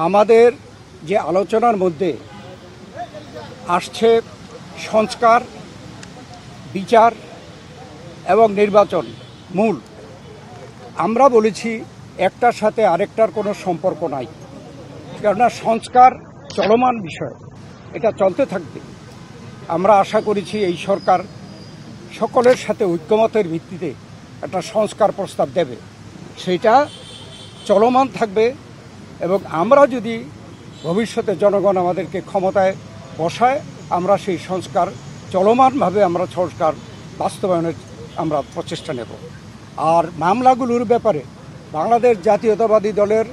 আমাদের যে আলোচনার মধ্যে আসছে সংস্কার, বিচার এবং নির্বাচন মূল। আমরা বলেছি একটার সাথে আরেকটার কোনো সম্পর্ক নাই, কেননা সংস্কার চলমান বিষয়, এটা চলতে থাকবে। আমরা আশা করেছি এই সরকার সকলের সাথে ঐক্যমতের ভিত্তিতে একটা সংস্কার প্রস্তাব দেবে, সেটা চলমান থাকবে। এবং আমরা যদি ভবিষ্যতে জনগণ আমাদেরকে ক্ষমতায় বসায়, আমরা সেই সংস্কার চলমানভাবে আমরা সংস্কার বাস্তবায়নের আমরা প্রচেষ্টা নেব। আর মামলাগুলোর ব্যাপারে বাংলাদেশ জাতীয়তাবাদী দলের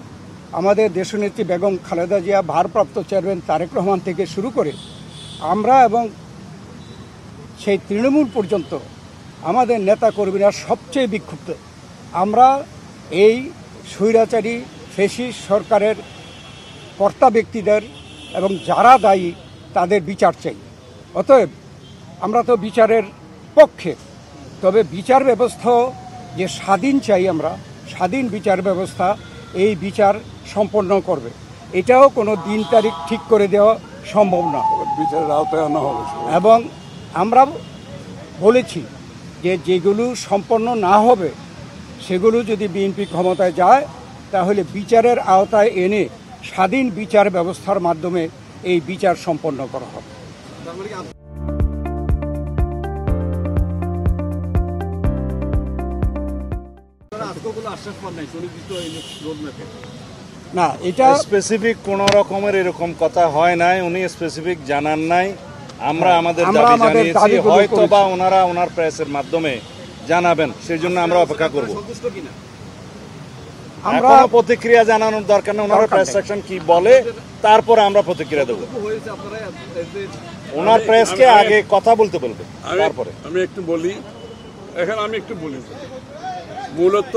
আমাদের দেশনেত্রী বেগম খালেদা জিয়া, ভারপ্রাপ্ত চেয়ারম্যান তারেক রহমান থেকে শুরু করে আমরা এবং সেই তৃণমূল পর্যন্ত আমাদের নেতাকর্মীরা সবচেয়ে বিক্ষুব্ধ। আমরা এই স্বৈরাচারী ফ্যাসিস্ট সরকারের কর্তা ব্যক্তিদের এবং যারা দায়ী তাদের বিচার চাই। অতএব আমরা তো বিচারের পক্ষে, তবে বিচার ব্যবস্থা যে স্বাধীন চাই, আমরা স্বাধীন বিচার ব্যবস্থা এই বিচার সম্পন্ন করবে, এটাও কোনো দিন তারিখ ঠিক করে দেওয়া সম্ভব না, বিচারের আওতায় আনা হবে। এবং আমরা বলেছি যে যেগুলো সম্পন্ন না হবে সেগুলো যদি বিএনপি ক্ষমতায় যায় তাহলে বিচারের আওতায় এনে স্বাধীন বিচার ব্যবস্থার মাধ্যমে এই বিচার সম্পন্ন করা হবে। না, এটা স্পেসিফিক কোনো রকমের এরকম কথা হয় নাই, উনি স্পেসিফিক জানান নাই। আমরা আমাদের দাবি জানিয়েছি, হয়তো বা ওনারা ওনার প্রেসের মাধ্যমে জানাবেন, সেই জন্য আমরা অপেক্ষা করব। আমরা প্রতিক্রিয়া জানানোর দরকার নেই, ওনার প্রেস সেকশন কি বলে তারপরে আমরা প্রতিক্রিয়া দেব। ওনার প্রেসকে আগে কথা বলতে বলবে, তারপরে আমি একটু বলি। মূলত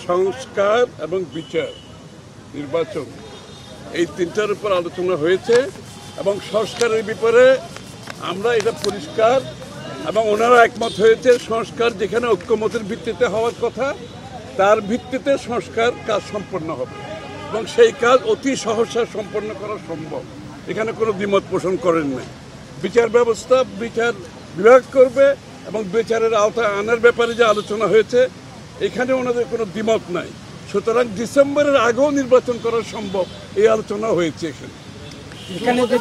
সংস্কার এবং বিচার, নির্বাচন, এই তিনটার উপর আলোচনা হয়েছে এবং সংস্কারের ব্যাপারে আমরা এটা পরিষ্কার এবং ওনারা একমত হয়েছে। সংস্কার যেখানে ঐক্যমতের ভিত্তিতে হওয়ার কথা, তার ভিত্তিতে সংস্কার কাজ সম্পন্ন হবে এবং সেই কাজ অতি সহসা সম্পন্ন করা সম্ভব। এখানে কোনো দ্বিমত পোষণ করেন নাই। বিচার ব্যবস্থা বিচার বিভাগ করবে এবং বিচারের আওতায় আনার ব্যাপারে যে আলোচনা হয়েছে, এখানে ওনাদের কোনো দ্বিমত নাই। সুতরাং ডিসেম্বরের আগেও নির্বাচন করা সম্ভব, এই আলোচনা হয়েছে। এখানে যে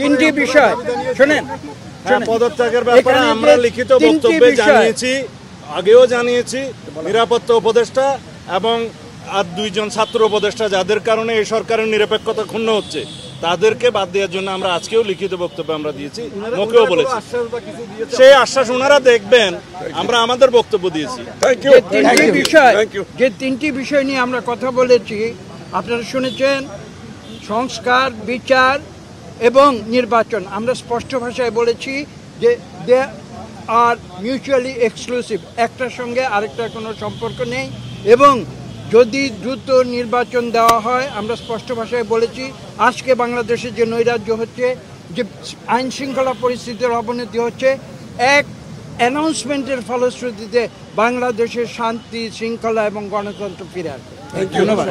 তিনটি বিষয় শোনেন, পদত্যাগের ব্যাপারে আমরা লিখিত বক্তব্যে জানিয়েছি, আগেও জানিয়েছি। নিরাপত্তা উপদেষ্টা এবং আর দুইজন ছাত্র উপদেষ্টা যাদের কারণে এই সরকারের নিরপেক্ষতা ক্ষুণ্ণ হচ্ছে, তাদেরকে বাদ দেওয়ার জন্য আমরা আজকেও লিখিত বক্তব্য আমরা দিয়েছি, মুখেও বলেছি। সেই আশ্বাস ওনারা দেখবেন, আমরা আমাদের বক্তব্য দিয়েছি। যে তিনটি বিষয় নিয়ে আমরা কথা বলেছি আপনারা শুনেছেন, সংস্কার, বিচার এবং নির্বাচন। আমরা স্পষ্ট ভাষায় বলেছি যে দে আর মিউচুয়ালি এক্সক্লুসিভ, একটার সঙ্গে আরেকটার কোনো সম্পর্ক নেই। এবং যদি দ্রুত নির্বাচন দেওয়া হয়, আমরা স্পষ্ট ভাষায় বলেছি আজকে বাংলাদেশে যে নৈরাজ্য হচ্ছে, যে আইন শৃঙ্খলা পরিস্থিতির অবনতি হচ্ছে, এক অ্যানাউন্সমেন্টের ফলশ্রুতিতে বাংলাদেশের শান্তি, শৃঙ্খলা এবং গণতন্ত্র ফিরে আসবে। ধন্যবাদ।